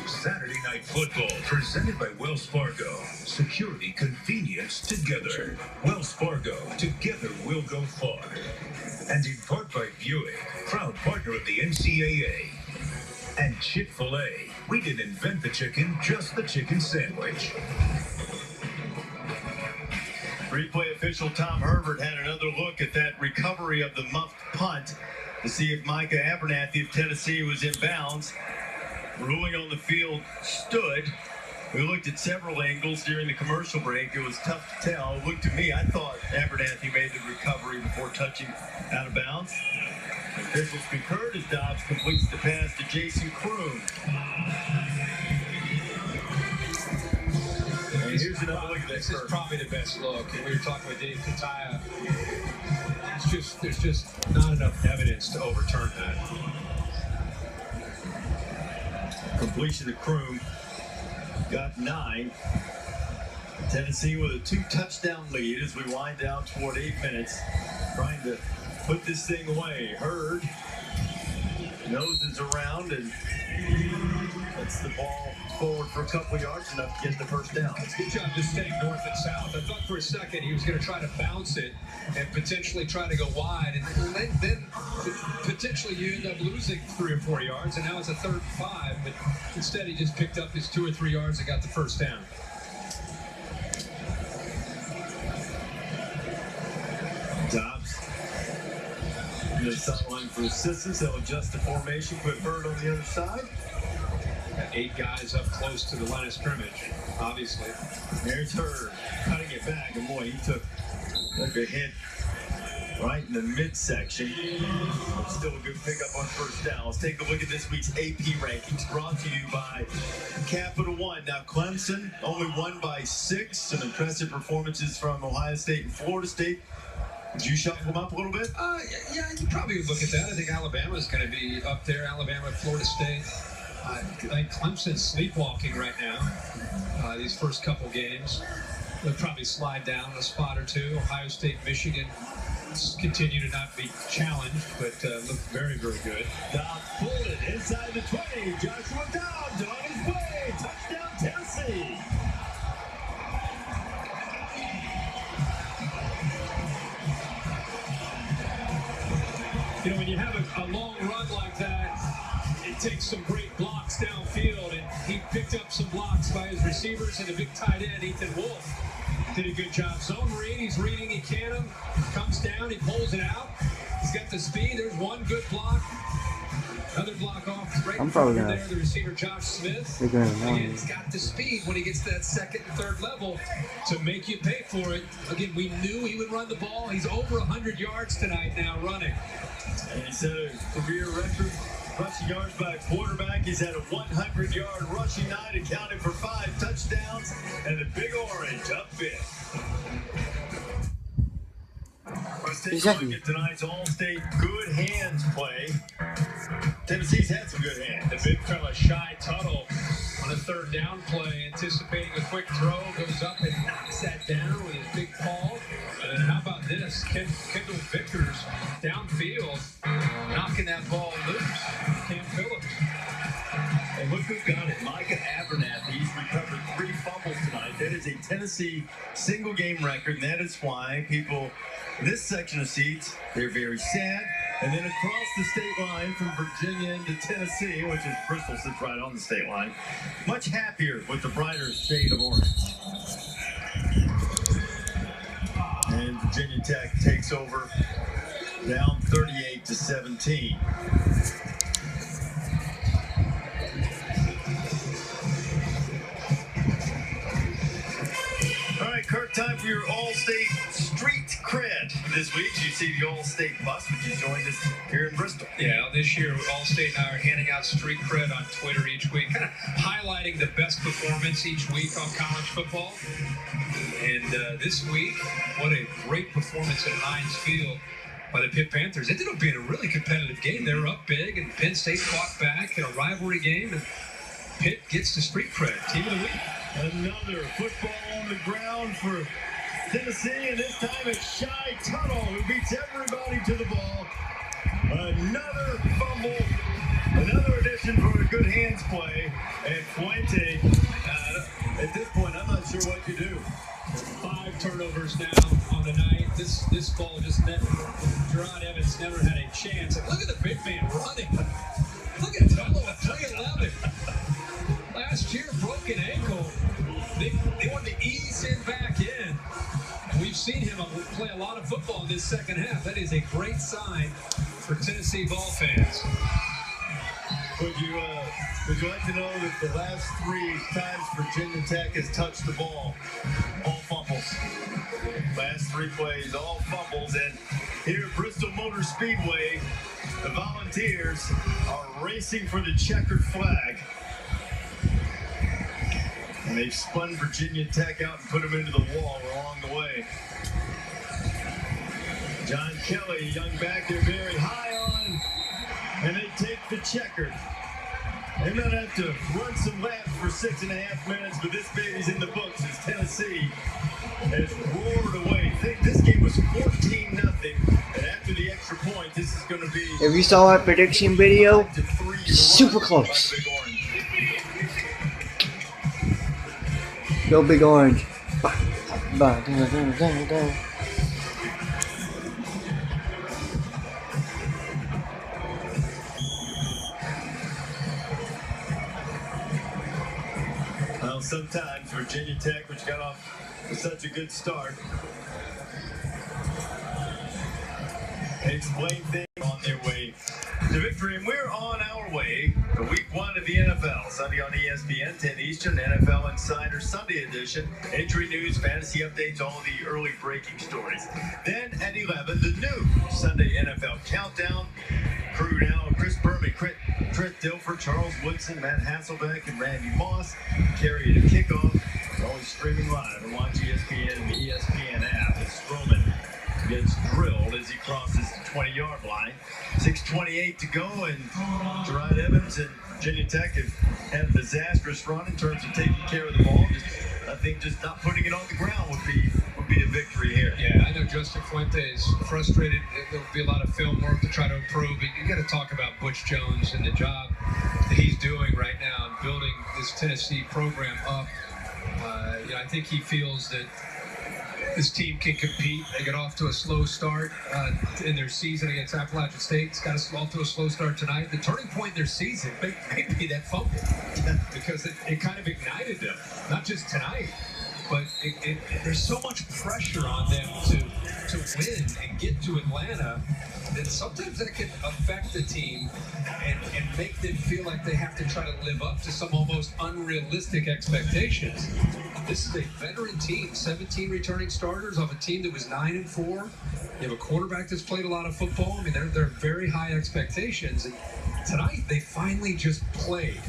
Saturday Night Football, presented by Wells Fargo. Security, convenience, together. Wells Fargo, together we'll go far. And in part by Buick, proud partner of the NCAA. And Chick-fil-A, we didn't invent the chicken, just the chicken sandwich. Replay official Tom Herbert had another look at that recovery of the muffed punt to see if Micah Abernathy of Tennessee was in bounds. Ruling on the field stood. We looked at several angles during the commercial break. It was tough to tell. It looked to me, I thought Abernathy made the recovery before touching out of bounds. Officials concurred as Dobbs completes the pass to Jason Kroon. And here's another look at this. This is probably the best look. And we were talking with Dave Kataya. There's just not enough evidence to overturn that. Completion of Kroon. Got 9. Tennessee with a 2-touchdown lead as we wind down toward 8 minutes. Trying to put this thing away. Hurd noses around and puts the ball forward for a couple of yards, enough to get the first down. It's a good job just staying north and south. I thought for a second he was going to try to bounce it and potentially try to go wide, and then potentially you end up losing 3 or 4 yards, and now it's a 3rd and 5, but instead he just picked up his 2 or 3 yards and got the first down. Dobbs in the sideline for assistance. They'll adjust the formation, put Hurd on the other side. Got 8 guys up close to the line of scrimmage, obviously. There's Hurd cutting it back, and boy, he took a hit right in the midsection. Still a good pickup on first down. Let's take a look at this week's AP rankings, brought to you by Capital One. Now, Clemson only won by 6. Some impressive performances from Ohio State and Florida State. Did you shuffle them up a little bit? Yeah, you probably would look at that. I think Alabama's going to be up there. Alabama, Florida State. I think Clemson's sleepwalking right now. These first couple games, they'll probably slide down a spot or two. Ohio State, Michigan continue to not be challenged, but look very, very good. Dobbs pulled it inside the 20. Joshua Dobbs on his way. Touchdown, Tennessee. You know, when you have a long run like that, it takes some great blocks downfield, and he picked up some blocks by his receivers, and the big tight end, Ethan Wolf, did a good job. Zone read, he's reading, he can him, comes down, he pulls it out. He's got the speed. There's one good block. Another block off right in front of there, the receiver Josh Smith. Again, he's got the speed when he gets to that 2nd and 3rd level to make you pay for it. Again, we knew he would run the ball. He's over 100 yards tonight now running. And he set a career record rushing yards by a quarterback. He's had a 100-yard rushing night, accounting for 5 touchdowns, and the Big Orange up big. Let's take a look at tonight's All-State good hands play. Tennessee's had some good hands. The big fella, Shy Tuttle, on a 3rd down play, anticipating a quick throw, goes up and knocks that down with his big paw. And then how about this? Kendall Vickers downfield, knocking that ball loose. Cam Phillips. And look who got it. Micah Abernathy. He's recovered 3 fumbles tonight. That is a Tennessee single-game record, and that is why people in this section of seats, they're very sad. And then across the state line from Virginia into Tennessee, which is Bristol, sits right on the state line, much happier with the brighter shade of orange. And Virginia Tech takes over, down 38-17. All right, Kirk, time for your All-State Street Cred this week. You see the All-State bus, which you joined us here in Bristol. Yeah, this year All-State and I are handing out Street Cred on Twitter each week, kind of highlighting the best performance each week on college football. And this week, what a great performance at Heinz Field by the Pitt Panthers. It ended up being a really competitive game. They were up big, and Penn State fought back in a rivalry game, and Pitt gets the Street Cred Team of the Week. Another football on the ground for Tennessee, and this time it's Shy Tuttle who beats everybody to the ball. Another fumble Another addition for a good hands play. And Fuente, at this point, I'm not sure what to do. 5 turnovers now on the night. This ball just never. Gerard Evans never had a chance. And look at the big man running. Look at Tello at 3'11". Last year, broken ankle. They wanted to ease him back in. We've seen him play a lot of football in this second half. That is a great sign for Tennessee ball fans. Would you like to know that the last 3 times Virginia Tech has touched the ball, all fumbles. Last 3 plays, all fumbles. And here at Bristol Motor Speedway, the Volunteers are racing for the checkered flag. And they've spun Virginia Tech out and put them into the wall along the way. John Kelly, young back there, very high on, and they take the checkered. They might have to run some laps for 6.5 minutes, but this baby's in the books as Tennessee has roared away. This game was 14-0, and after the extra point, this is going to be... If you saw our prediction video, super close. Go Big Orange. Well, sometimes Virginia Tech, which got off with such a good start, explain things on their way to victory. And we're on our way to week 1 of the NFL. Sunday on ESPN, 10 Eastern, NFL Insider Sunday edition. Injury news, fantasy updates, all the early breaking stories. Then at 11, the new Sunday NFL Countdown. Crew now, Chris Berman, Trent Dilfer, Charles Woodson, Matt Hasselbeck, and Randy Moss carry to kickoff. We're always streaming live and watch ESPN and the ESPN app as Strowman gets drilled as he crosses the 20-yard line. 6:28 to go, and Gerard Evans and Virginia Tech have had a disastrous run in terms of taking care of the ball. I think just not putting it on the ground would be a victory here. Yeah, I know Justin Fuente is frustrated. There'll be a lot of film work to try to improve, but you got to talk about Butch Jones and the job that he's doing right now in building this Tennessee program up. I think he feels that this team can compete. They got off to a slow start in their season against Appalachian State. It's got off to a slow start tonight. The turning point in their season may be that fumble because it kind of ignited them. Not just tonight, but there's so much pressure on them to win and get to Atlanta that sometimes that can affect the team and make them feel like they have to try to live up to some almost unrealistic expectations. This is a veteran team, 17 returning starters off a team that was 9-4. You have a quarterback that's played a lot of football. I mean, they're very high expectations. And tonight, they finally just played.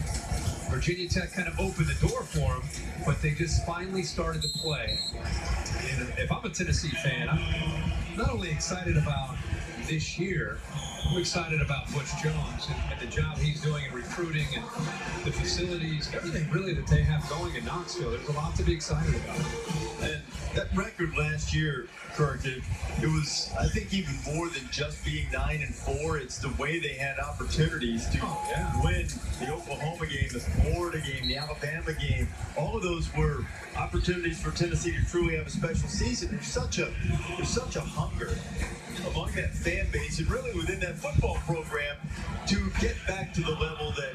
Virginia Tech kind of opened the door for them, but they just finally started to play. And if I'm a Tennessee fan, I'm not only excited about this year, I'm excited about Butch Jones and the job he's doing in recruiting and the facilities, everything really that they have going in Knoxville. There's a lot to be excited about. And that record last year, Kirk, it was, I think, even more than just being 9-4. It's the way they had opportunities to win the Oklahoma game, the Florida game, the Alabama game. All of those were opportunities for Tennessee to truly have a special season. There's such a hunger among that fan base and really within that football program to get back to the level that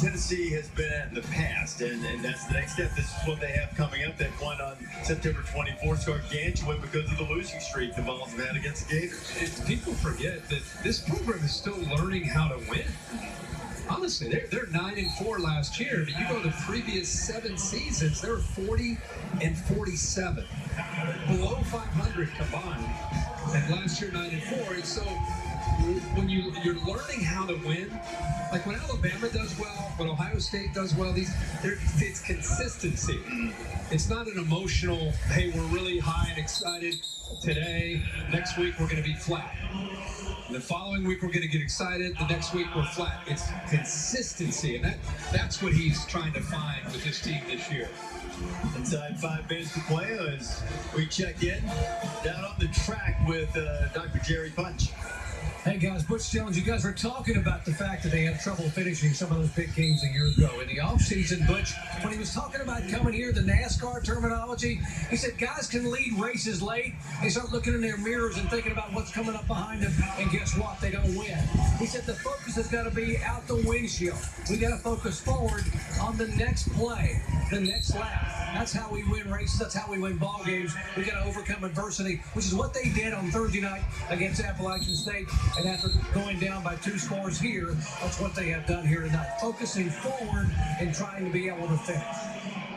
Tennessee has been at in the past, and that's the next step. This is what they have coming up. They've won on September 24th, gargantuan because of the losing streak the Vols have had against the Gators. People forget that this program is still learning how to win. Honestly, they're 9-4 last year, but you go to the previous 7 seasons, they were 40-47, below 500 combined, and last year 9-4. And so when you're learning how to win, like when Alabama does well, when Ohio State does well, it's consistency. It's not an emotional, hey, we're really high and excited today, next week we're going to be flat. The following week, we're going to get excited. The next week, we're flat. It's consistency, and that's what he's trying to find with this team this year. Inside 5 minutes to play as we check in down on the track with Dr. Jerry Punch. Hey guys, Butch Jones, you guys were talking about the fact that they had trouble finishing some of those big games a year ago. In the offseason, Butch, when he was talking about coming here, the NASCAR terminology, he said guys can lead races late. They start looking in their mirrors and thinking about what's coming up behind them, and guess what? They don't win. He said the focus has got to be out the windshield. We got to focus forward on the next play, the next lap. That's how we win races. That's how we win ball games. We got to overcome adversity, which is what they did on Thursday night against Appalachian State. And after going down by 2 scores here, that's what they have done here tonight, focusing forward and trying to be able to finish.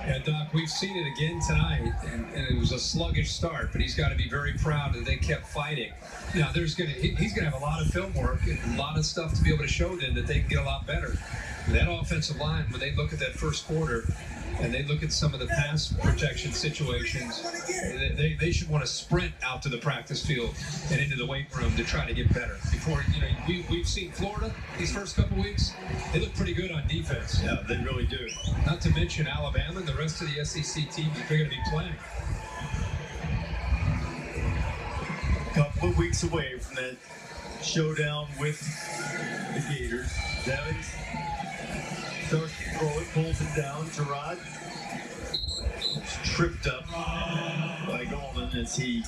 Yeah, Doc, we've seen it again tonight, and it was a sluggish start, but he's got to be very proud that they kept fighting. Now, he's going to have a lot of film work and a lot of stuff to be able to show them that they can get a lot better. That offensive line, when they look at that first quarter, and they look at some of the pass protection situations, they should want to sprint out to the practice field and into the weight room to try to get better. Before, we've seen Florida these first couple weeks. They look pretty good on defense. Yeah, they really do. Not to mention Alabama and the rest of the SEC teams that they're going to be playing. A couple of weeks away from that showdown with the Gators. Devins starts to throw it, pulls it down. Gerard is tripped up by Golden as he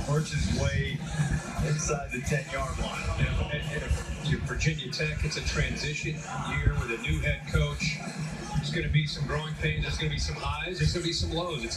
marches his way inside the 10-yard line. And if Virginia Tech, it's a transition year with a new head coach. There's going to be some growing pains. There's going to be some highs. There's going to be some lows.